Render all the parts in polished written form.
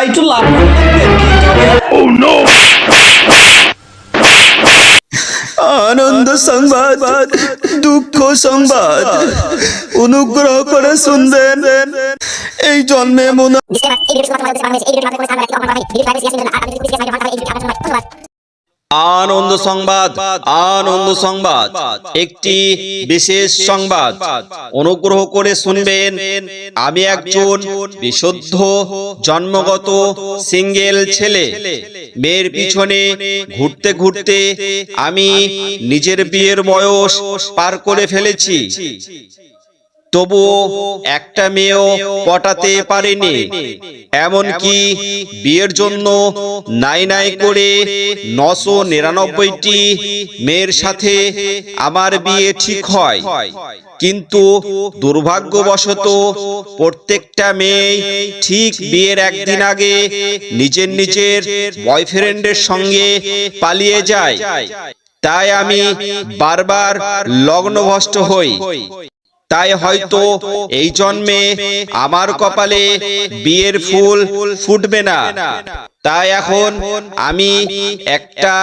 একটু লাভ। আনন্দ সংবাদ, দুঃখ সংবাদ, অনুগ্রহ করে শুনবেন। এই জন্মে মনে আনন্দ সংবাদ, আনন্দ সংবাদ, একটি বিশেষ সংবাদ। অনুগ্রহ করে শুনবেন। আমি একজন বিশুদ্ধ জন্মগত সিঙ্গেল ছেলে। মেয়ের পিছনে ঘুরতে ঘুরতে আমি নিজের বিয়ের বয়স পার করে ফেলেছি। তবুও একটা মেয়েও পটাতে পারিনি। এমনকি বিয়ের জন্য নাই নাই করে 999টি মেয়ের সাথে আমার বিয়ে ঠিক হয়। কিন্তু দুর্ভাগ্যবশত প্রত্যেকটা মেয়ে ঠিক বিয়ের একদিন আগে নিজের বয়ফ্রেন্ডের সঙ্গে পালিয়ে যায়। তাই আমি বারবার লগ্নভ্রষ্ট হই। তাই হয়তো এই জন্মে আমার কপালে বিয়ের ফুল ফুটবে না। তাই এখন আমি একটা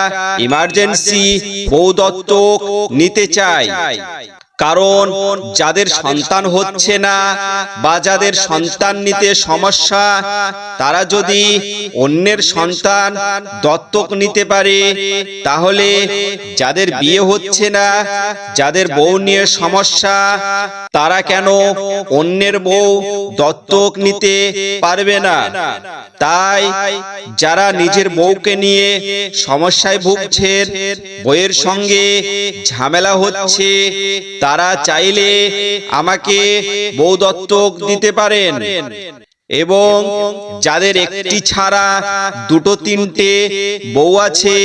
ইমার্জেন্সি বউ দত্তক নিতে চাই। কারণ যাদের সন্তান হচ্ছে না বা যাদের সন্তান নিতে সমস্যা, তারা যদি অন্যের সন্তান দত্তক নিতে পারে, তাহলে যাদের বিয়ে হচ্ছে না, যাদের বউ নিয়ে সমস্যা, তারা কেন অন্যের বউ দত্তক নিতে পারবে না? তাই যারা নিজের বউকে নিয়ে সমস্যায় ভুগছেন, বউয়ের সঙ্গে ঝামেলা হচ্ছে, তারা চাইলে আমাকে বউ দত্তক দিতে পারেন। এবং যাদের একটি ছাড়া দুটো তিনটে বউ আছে,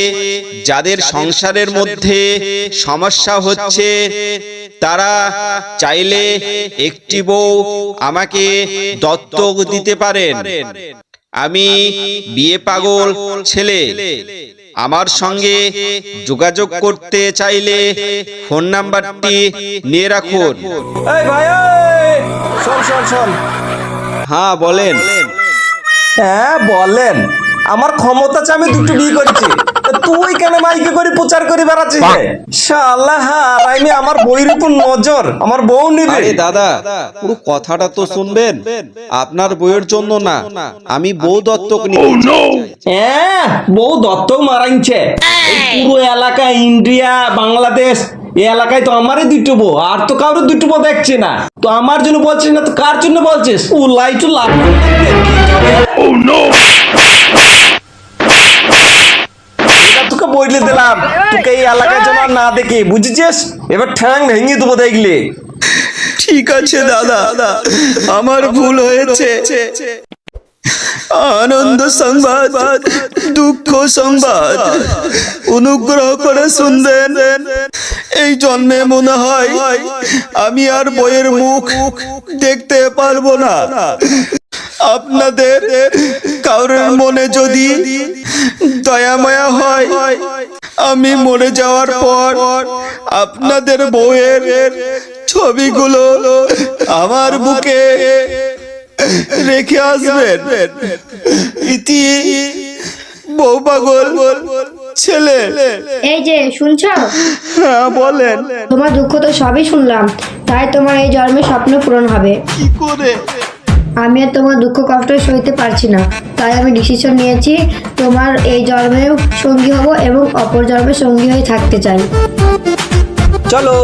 যাদের সংসারের মধ্যে সমস্যা হচ্ছে, তারা চাইলে একটি বউ আমাকে দত্তক দিতে পারেন। আমি বিয়ে পাগল ছেলে। আমার সঙ্গে যোগাযোগ করতে চাইলে ফোন নাম্বারটি নিয়ে রাখুন। এই ভাই, শোন। হ্যাঁ বলেন। হ্যাঁ বলেন। আমার ক্ষমতা আছে, আমি দুটো বিয়ে করেছি। তুই কেন মাইকে করে প্রচার করে বেড়াচ্ছিস? শালা হারামি, আমার বইয়ের উপর নজর, আমার বউ নিবে। আরে দাদা, পুরো কথাটা তো শুনবেন। আপনার বউয়ের জন্য না, আমি বউ দত্তক নিতে চাই। হ্যাঁ, বউ দত্তক মারাইছে। এই পুরো এলাকা, ইন্ডিয়া, বাংলাদেশ, এই এলাকায় তো আমারই দুটো বউ, আর তো কারো দুটো বউ দেখছে না। তো আমার জন্য বলছিস না, তো কার জন্য বলছিস? উলাই টু লাভ। তোকে বইলে দিলাম, তোকে এই এলাকায় যেন না দেখি, বুঝেছিস? এবার ঠ্যাং ভেঙে দেবো দেখলে। ঠিক আছে দাদা, আমার ভুল হয়েছে। আনন্দ সংবাদ, দুঃখ সংবাদ, অনুগ্রহ করে শুনবেন। এই জন্মে মনে হয় আমি আর বইয়ের মুখ দেখতে পারবো না। আপনাদের কারোর মনে যদি দয়া মায়া হয়, আমি মরে যাওয়ার পর আপনাদের বউয়ের ছবিগুলো আমার বুকে রেখে আসবেন। ইতি বউ পাগল ছেলে। এই যে শুনছো? হ্যাঁ বলেন। তোমার দুঃখ তো সবই শুনলাম, তাই তোমার এই জন্মে স্বপ্ন পূরণ হবে। কি করে? আমি আর তোমার দুঃখ কষ্ট সইতে পারছি না, তাই আমি ডিসিশন নিয়েছি, তোমার এই জন্মেও সঙ্গী হব এবং অপর জন্মে সঙ্গী হয়ে থাকতে চাই। চলো।